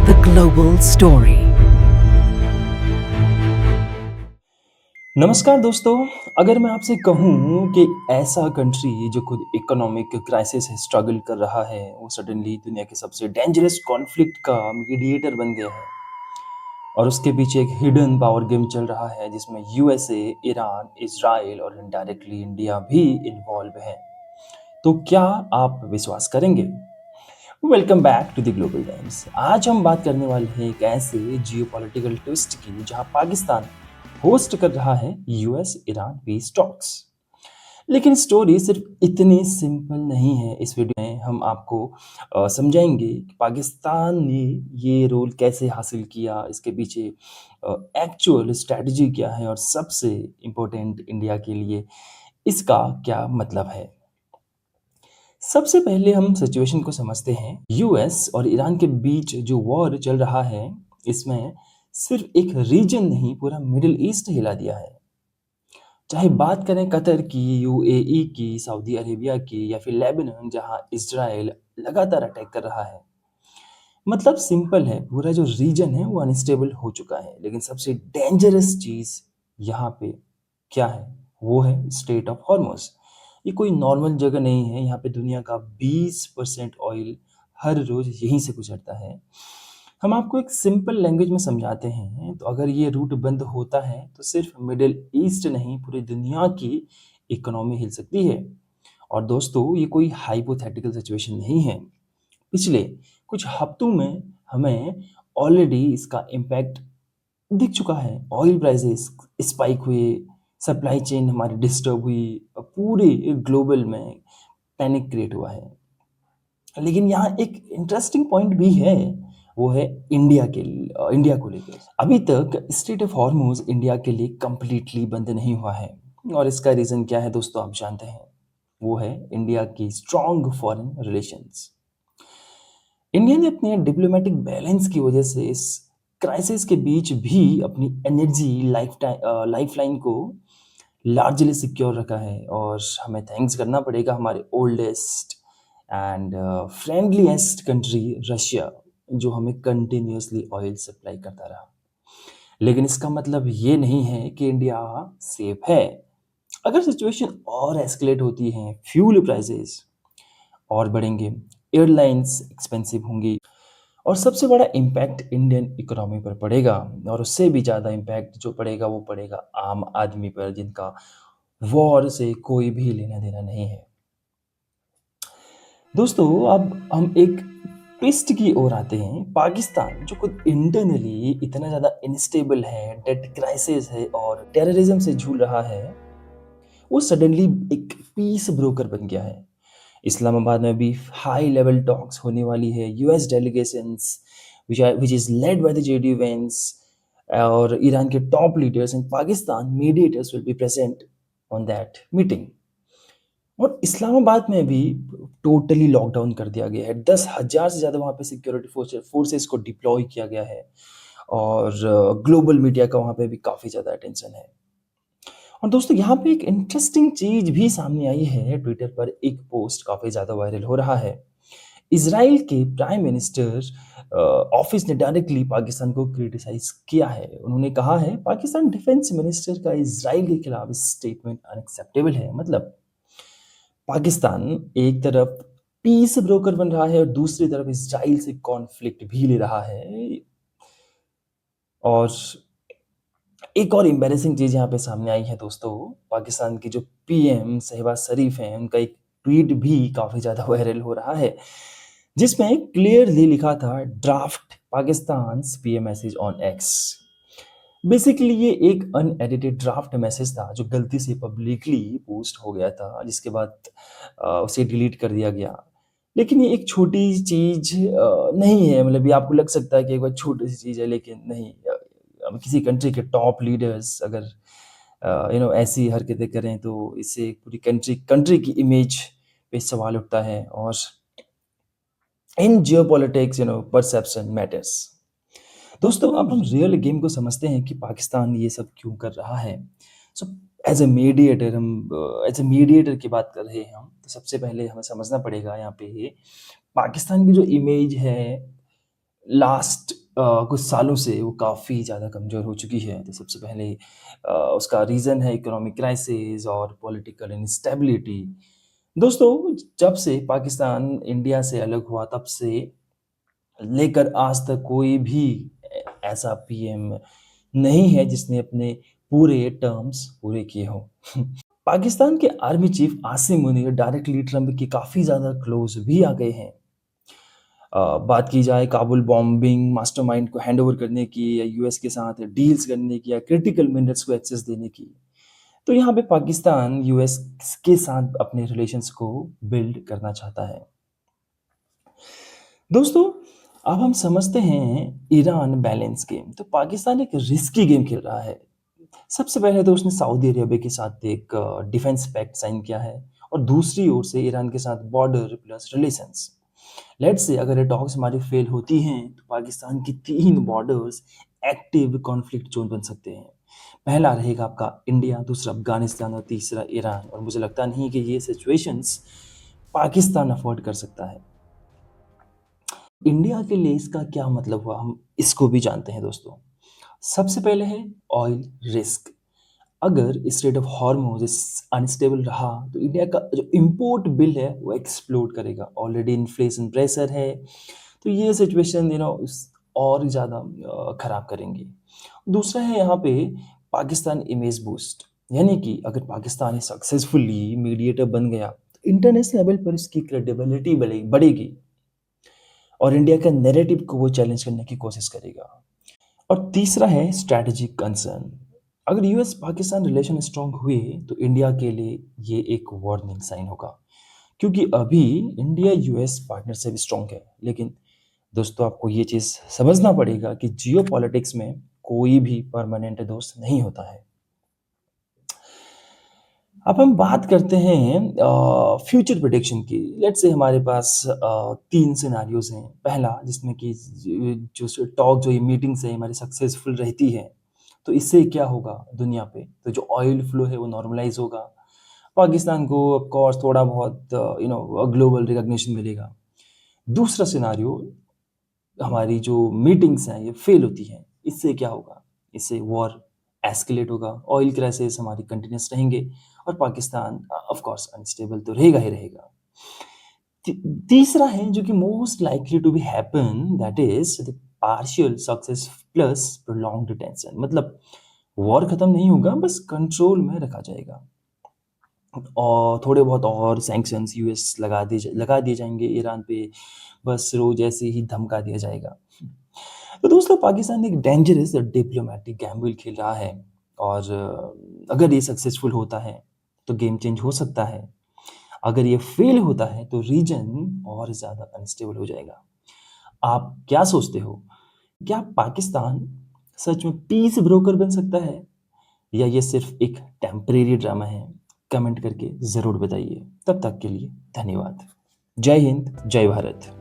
The Global Story. नमस्कार दोस्तों। अगर मैं आपसे कहूँ कि ऐसा कंट्री जो खुद इकोनॉमिक क्राइसिस से स्ट्रगल कर रहा है, वो सडनली दुनिया के सबसे डेंजरस कॉन्फ्लिक्ट का मीडिएटर बन गया है और उसके पीछे एक हिडन पावर गेम चल रहा है जिसमें यूएसए, ईरान, इजराइल और इनडायरेक्टली इंडिया भी इन्वॉल्व है। तो क्या आप विश्वास करेंगे? Welcome back to the Global Times. आज हम बात करने वाले हैं एक ऐसे जियोपॉलिटिकल ट्विस्ट की जहां पाकिस्तान होस्ट कर रहा है यूएस ईरान पीस टॉक्स। लेकिन स्टोरी सिर्फ इतनी सिंपल नहीं है। इस वीडियो में हम आपको समझाएंगे कि पाकिस्तान ने ये रोल कैसे हासिल किया, इसके पीछे एक्चुअल स्ट्रेटजी क्या है और सबसे इम्पोर्टेंट इंडिया के लिए इसका क्या मतलब है। सबसे पहले हम सिचुएशन को समझते हैं। यूएस और ईरान के बीच जो वॉर चल रहा है, इसमें सिर्फ एक रीजन नहीं, पूरा मिडिल ईस्ट हिला दिया है। चाहे बात करें कतर की, यूएई की, सऊदी अरेबिया की या फिर लेबनान जहां इजराइल लगातार अटैक कर रहा है। मतलब सिंपल है, पूरा जो रीजन है वो अनस्टेबल हो चुका है। लेकिन सबसे डेंजरस चीज यहाँ पे क्या है, वो है स्ट्रेट ऑफ हॉर्मुज। ये कोई नॉर्मल जगह नहीं है। यहाँ पे दुनिया का 20% ऑयल हर रोज यहीं से गुजरता है। हम आपको एक सिंपल लैंग्वेज में समझाते हैं तो अगर ये रूट बंद होता है तो सिर्फ मिडिल ईस्ट नहीं, पूरी दुनिया की इकोनॉमी हिल सकती है। और दोस्तों, ये कोई हाइपोथेटिकल सिचुएशन नहीं है। पिछले कुछ हफ्तों में हमें ऑलरेडी इसका इम्पैक्ट दिख चुका है। ऑयल प्राइसेस स्पाइक हुए, सप्लाई चेन हमारी डिस्टर्ब हुई, पूरे ग्लोबल में पैनिक क्रिएट हुआ है। लेकिन यहाँ एक इंटरेस्टिंग पॉइंट भी है, वो है इंडिया को लेकर। अभी तक स्ट्रेट ऑफ हॉर्मुज इंडिया के लिए कंप्लीटली बंद नहीं हुआ है। और इसका रीज़न क्या है दोस्तों, आप जानते हैं। वो है इंडिया की स्ट्रॉन्ग फॉरेन रिलेशंस। इंडिया ने अपने डिप्लोमेटिक बैलेंस की वजह से इस क्राइसिस के बीच भी अपनी एनर्जी लाइफलाइन को लार्जली सिक्योर रखा है। और हमें थैंक्स करना पड़ेगा हमारे ओल्डेस्ट एंड फ्रेंडलीएस्ट कंट्री रशिया, जो हमें कंटिन्यूसली ऑयल सप्लाई करता रहा। लेकिन इसका मतलब ये नहीं है कि इंडिया सेफ है। अगर सिचुएशन और एस्केलेट होती है, फ्यूल प्राइसेस और बढ़ेंगे, एयरलाइंस एक्सपेंसिव होंगी और सबसे बड़ा इम्पैक्ट इंडियन इकोनॉमी पर पड़ेगा। और उससे भी ज़्यादा इम्पैक्ट जो पड़ेगा वो पड़ेगा आम आदमी पर, जिनका वॉर से कोई भी लेना देना नहीं है। दोस्तों, अब हम एक ट्विस्ट की ओर आते हैं। पाकिस्तान जो खुद इंटरनली इतना ज़्यादा इनस्टेबल है, डेट क्राइसिस है और टेररिज्म से जूझ रहा है, वो सडनली एक पीस ब्रोकर बन गया है। इस्लामाबाद में भी हाई लेवल टॉक्स होने वाली है। US delegations which is led by the JD Vance और ईरान के top leaders and Pakistan mediators will be present on that meeting. और इस्लामाबाद में भी टोटली लॉकडाउन कर दिया गया है। 10,000 से ज़्यादा वहाँ पे सिक्योरिटी फोर्सेस को डिप्लॉय किया गया है और ग्लोबल मीडिया का वहाँ पे भी काफ़ी ज़्यादा अटेंशन है। और दोस्तों, यहाँ पे एक इंटरेस्टिंग चीज भी सामने आई है। ट्विटर पर एक पोस्ट काफी ज्यादा वायरल हो रहा है। इसराइल के प्राइम मिनिस्टर ऑफिस ने डायरेक्टली पाकिस्तान को क्रिटिसाइज किया है। उन्होंने कहा है पाकिस्तान डिफेंस मिनिस्टर का इसराइल के खिलाफ स्टेटमेंट अनएक्सेप्टेबल है। मतलब पाकिस्तान एक तरफ पीस ब्रोकर बन रहा है और दूसरी तरफ इसराइल से कॉन्फ्लिक्ट भी ले रहा है। और एक और एम्बैरेसिंग चीज़ यहाँ पे सामने आई है दोस्तों। पाकिस्तान की जो पीएम शहबाज शरीफ हैं, उनका एक ट्वीट भी काफ़ी ज़्यादा वायरल हो रहा है, जिसमें क्लियरली लिखा था draft Pakistan PM message on x. Basically ये एक अनएडिटेड ड्राफ्ट मैसेज था जो गलती से पब्लिकली पोस्ट हो गया था, जिसके बाद उसे डिलीट कर दिया गया। लेकिन ये एक छोटी चीज़ नहीं है। मतलब ये आपको लग सकता है कि एक बहुत छोटी सी चीज़ है, लेकिन नहीं। किसी कंट्री के टॉप लीडर्स अगर ऐसी हरकतें करें तो इससे पूरी कंट्री की इमेज पे सवाल उठता है। और इन जियोपॉलिटिक्स परसेप्शन मैटर्स। दोस्तों, अब हम रियल गेम को समझते हैं कि पाकिस्तान ये सब क्यों कर रहा है। सो एज ए मीडिएटर, हम एज ए मीडिएटर की बात कर रहे हैं हम, तो सबसे पहले हमें समझना पड़ेगा यहाँ पे पाकिस्तान की जो इमेज है लास्ट कुछ सालों से वो काफ़ी ज़्यादा कमज़ोर हो चुकी है। तो सबसे पहले उसका रीज़न है इकोनॉमिक क्राइसिस और पॉलिटिकल इंस्टेबिलिटी। दोस्तों, जब से पाकिस्तान इंडिया से अलग हुआ तब से लेकर आज तक कोई भी ऐसा पीएम नहीं है जिसने अपने पूरे टर्म्स पूरे किए हों। पाकिस्तान के army chief Asim Munir directly Trump के काफ़ी ज़्यादा क्लोज़ भी आ गए हैं। बात की जाए काबुल बॉम्बिंग मास्टरमाइंड को हैंडओवर करने की या यूएस के साथ डील्स करने की या क्रिटिकल मिनरल्स को एक्सेस देने की, तो यहाँ पे पाकिस्तान यूएस के साथ अपने रिलेशंस को बिल्ड करना चाहता है। दोस्तों, अब हम समझते हैं ईरान बैलेंस गेम। तो पाकिस्तान एक रिस्की गेम खेल रहा है। सबसे पहले तो उसने सऊदी अरेबिया के साथ एक डिफेंस पैक्ट साइन किया है और दूसरी ओर से ईरान के साथ border plus relations. Let's say अगर ये टॉक्स हमारी फेल होती हैं तो पाकिस्तान की 3 बॉर्डर्स एक्टिव कॉन्फ्लिक्ट ज़ोन बन सकते हैं। पहला रहेगा आपका इंडिया, दूसरा अफ़गानिस्तान और तीसरा ईरान, और मुझे लगता नहीं कि ये सिचुएशंस पाकिस्तान अफ़ोर्ड कर सकता है। इंडिया के लिए इसका क्या मतलब हुआ, हम इसको भी जानते हैं दोस्तों। सबसे पहले है ऑयल रिस्क। अगर स्ट्रेट ऑफ हॉर्मोज़ अनस्टेबल रहा तो इंडिया का जो इम्पोर्ट बिल है वो एक्सप्लोड करेगा। ऑलरेडी इन्फ्लेशन प्रेशर है, तो ये सिचुएशन और ज़्यादा ख़राब करेंगी। दूसरा है यहाँ पे पाकिस्तान इमेज बूस्ट, यानी कि अगर पाकिस्तान सक्सेसफुली मीडिएटर बन गया तो इंटरनेशनल लेवल पर इसकी क्रेडिबिलिटी बढ़ेगी और इंडिया का नैरेटिव को वो चैलेंज करने की कोशिश करेगा। और तीसरा है स्ट्रैटेजिक कंसर्न। अगर यूएस पाकिस्तान रिलेशन स्ट्रांग हुए तो इंडिया के लिए ये एक वार्निंग साइन होगा, क्योंकि अभी इंडिया यूएस पार्टनरशिप स्ट्रांग है, लेकिन दोस्तों आपको ये चीज़ समझना पड़ेगा कि जियोपॉलिटिक्स में कोई भी परमानेंट दोस्त नहीं होता है। अब हम बात करते हैं फ्यूचर प्रेडिक्शन की। लेट्स से हमारे पास 3 सिनेरियोज़ हैं। पहला जिसमें कि जो ये मीटिंग्स है हमारी सक्सेसफुल रहती है, तो इससे क्या होगा दुनिया पे? तो जो ऑयल फ्लो है वो नॉर्मलाइज़ होगा। पाकिस्तान को ऑफ कोर्स थोड़ा बहुत ग्लोबल रिकॉग्निशन मिलेगा। दूसरा सिनेरियो, हमारी जो मीटिंग्स हैं ये फेल होती हैं, इससे क्या होगा? इससे वॉर एस्केलेट होगा, ऑयल क्राइसिस हमारी कंटिन्यूअस रहेंगे और पाकिस्तान ऑफ कोर्स अनस्टेबल तो रहेगा ही रहेगा। ती तीसरा है जो कि most likely to be happen, that is the partial success plus prolonged tension. मतलब वॉर खत्म नहीं होगा, बस कंट्रोल में रखा जाएगा और थोड़े बहुत और सैंक्शंस यूएस लगा दिए जाएँगे ईरान पे, बस रोज़ ऐसे ही धमका दिया जाएगा। तो दोस्तों, पाकिस्तान एक डेंजरस डिप्लोमैटिक गैम्बल खेल रहा है और अगर ये सक्सेसफुल होता है तो गेम चेंज हो सकता है। अगर ये फेल होता है तो रीजन और ज़्यादा अनस्टेबल हो जाएगा। आप क्या सोचते हो? क्या पाकिस्तान सच में पीस ब्रोकर बन सकता है या ये सिर्फ एक टेम्परेरी ड्रामा है? कमेंट करके ज़रूर बताइए। तब तक के लिए धन्यवाद। जय हिंद, जय भारत।